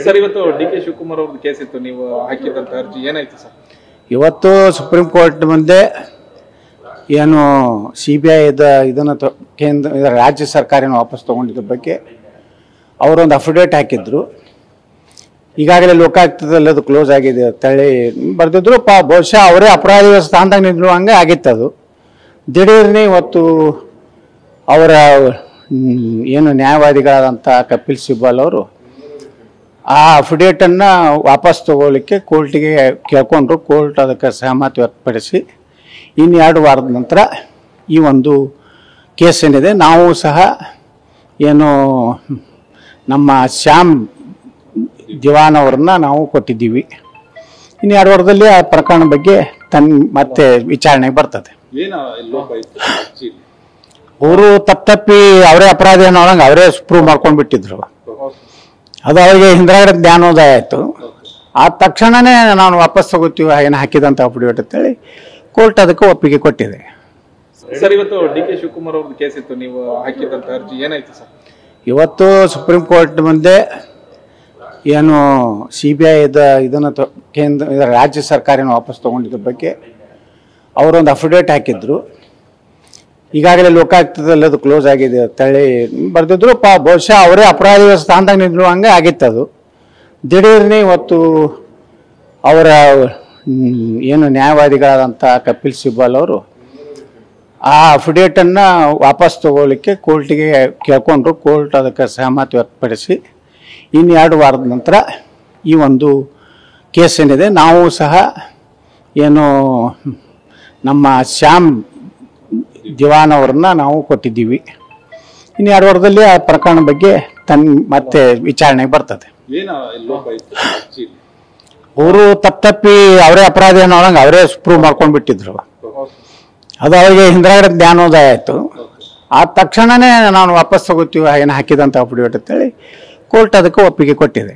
Sir, ಇವತ್ತು ಡಿ.ಕೆ. ಶಿವಕುಮಾರ್ ಅವ್ರದ್ದು case ಇತ್ತು, ನೀವು ಹಾಕಿದಂತ ಅರ್ಜಿ ಏನಾಯ್ತು ಸರ್? ಇವತ್ತು ಸುಪ್ರೀಂ ಕೋರ್ಟ್ ಮುಂದೆ ಏನು CBI ಇದನ್ನು ಕೇಂದ್ರ ರಾಜ್ಯ ಸರ್ಕಾರನ ವಾಪಸ್ ತೊಗೊಂಡಿದ್ದ ಬಗ್ಗೆ ಅವರೊಂದು ಅಫಿಡೇಟ್ ಹಾಕಿದ್ರು. ಈಗಾಗಲೇ ಲೋಕಾಯುಕ್ತದಲ್ಲಿ ಅದು ಕ್ಲೋಸ್ ಆಗಿದೆ ಅಂತೇಳಿ ಬರೆದಿದ್ರು. ಬಹುಶಃ ಅವರೇ ಅಪರಾಧಿ ಸ್ಥಾನದಾಗ ನಿಲ್ಲುವಂಗೆ ಆಗಿತ್ತು. ಅದು ದಿಢೀರ್ನೇ ಇವತ್ತು ಅವರ ಏನು ನ್ಯಾಯವಾದಿಗಳಾದಂಥ ಕಪಿಲ್ ಸಿಬಲ್ ಅವರು ಆ ಅಫಿಡೇಟನ್ನು ವಾಪಸ್ ತಗೊಳ್ಳಿಕ್ಕೆ ಕೋರ್ಟಿಗೆ ಕೇಳ್ಕೊಂಡ್ರು. ಕೋರ್ಟ್ ಅದಕ್ಕೆ ಸಹಮತಿ ವ್ಯಕ್ತಪಡಿಸಿ ಇನ್ನು 2 ವಾರದ ನಂತರ ಈ ಒಂದು ಕೇಸ್ ಏನಿದೆ ನಾವು ಸಹ ಏನು ನಮ್ಮ ಶ್ಯಾಮ್ ದಿವಾನ್ ಅವ್ರನ್ನ ನಾವು ಕೊಟ್ಟಿದ್ದೀವಿ. ಇನ್ನು 2 ವಾರದಲ್ಲಿ ಆ ಪ್ರಕರಣ ಬಗ್ಗೆ ಮತ್ತೆ ವಿಚಾರಣೆಗೆ ಬರ್ತದೆ. ಅವರು ತಪ್ಪಿ ಅವರೇ ಅಪರಾಧಿ ಅನ್ನೋಂಗೆ ಅವರೇ ಪ್ರೂವ್ ಮಾಡ್ಕೊಂಡು ಬಿಟ್ಟಿದ್ರು. ಅದು ಅವರಿಗೆ ಹಿಂದ್ರಗಡೆ ಜ್ಞಾನೋದಯ ಆಯಿತು. ಆ ತಕ್ಷಣನೇ ನಾನು ವಾಪಸ್ ತಗೋತೀವಿ ಏನು ಹಾಕಿದಂಥ ಅಫಿಡೇಟ್ ಅಂತೇಳಿ ಕೋರ್ಟ್ ಅದಕ್ಕೆ ಒಪ್ಪಿಗೆ ಕೊಟ್ಟಿದೆ. ಸರ್, ಇವತ್ತು ಡಿ.ಕೆ. ಶಿವಕುಮಾರ್ ಅವ್ರದ್ದು ಕೇಸ್ ಇತ್ತು, ನೀವು ಹಾಕಿದಂತ ಅರ್ಜಿ ಏನಾಯ್ತು ಸರ್? ಇವತ್ತು ಸುಪ್ರೀಂ ಕೋರ್ಟ್ ಮುಂದೆ ಏನು CBI ಇದನ್ನು ಕೇಂದ್ರ ರಾಜ್ಯ ಸರ್ಕಾರನ ವಾಪಸ್ ತೊಗೊಂಡಿದ್ದ ಬಗ್ಗೆ ಅವರೊಂದು ಅಫಿಡೇಟ್ ಹಾಕಿದ್ರು. ಈಗಾಗಲೇ ಲೋಕಾಯುಕ್ತದಲ್ಲಿ ಅದು ಕ್ಲೋಸ್ ಆಗಿದೆ ಅಂತೇಳಿ ಬರೆದಿದ್ರು. ಬಹುಶಃ ಅವರೇ ಅಪರಾಧಿ ಸ್ಥಾನದಾಗ ನಿಲ್ಲುವಂಗೆ ಆಗಿತ್ತು. ಅದು ದಿಢೀರ್ನೇ ಇವತ್ತು ಅವರ ಏನು ನ್ಯಾಯವಾದಿಗಳಾದಂಥ ಕಪಿಲ್ ಸಿಬಲ್ ಅವರು ಆ ಅಫಿಡೇಟನ್ನು ವಾಪಸ್ ತಗೊಳ್ಳಿಕ್ಕೆ ಕೋರ್ಟಿಗೆ ಕೇಳ್ಕೊಂಡ್ರು. ಕೋರ್ಟ್ ಅದಕ್ಕೆ ಸಹಮತಿ ವ್ಯಕ್ತಪಡಿಸಿ ಇನ್ನು 2 ವಾರದ ನಂತರ ಈ ಒಂದು ಕೇಸ್ ಏನಿದೆ ನಾವು ಸಹ ಏನು ನಮ್ಮ ಶ್ಯಾಮ್ ದಿವಾನ್ ಅವ್ರನ್ನ ನಾವು ಕೊಟ್ಟಿದ್ದೀವಿ. ಇನ್ನು 2 ವಾರದಲ್ಲಿ ಆ ಪ್ರಕರಣ ಬಗ್ಗೆ ಮತ್ತೆ ವಿಚಾರಣೆಗೆ ಬರ್ತದೆ. ಅವರು ತಪ್ಪಿ ಅವರೇ ಅಪರಾಧಿ ಅನ್ನೋಂಗೆ ಅವರೇ ಪ್ರೂವ್ ಮಾಡ್ಕೊಂಡು ಬಿಟ್ಟಿದ್ರು. ಅದು ಅವರಿಗೆ ಹಿಂದ್ರಗಡೆ ಜ್ಞಾನೋದಯ ಆಯಿತು. ಆ ತಕ್ಷಣನೇ ನಾನು ವಾಪಸ್ ತಗೋತೀವಿ ಏನು ಹಾಕಿದಂಥ ಅಫಿಡೇಟ್ ಅಂತೇಳಿ ಕೋರ್ಟ್ ಅದಕ್ಕೆ ಒಪ್ಪಿಗೆ ಕೊಟ್ಟಿದೆ.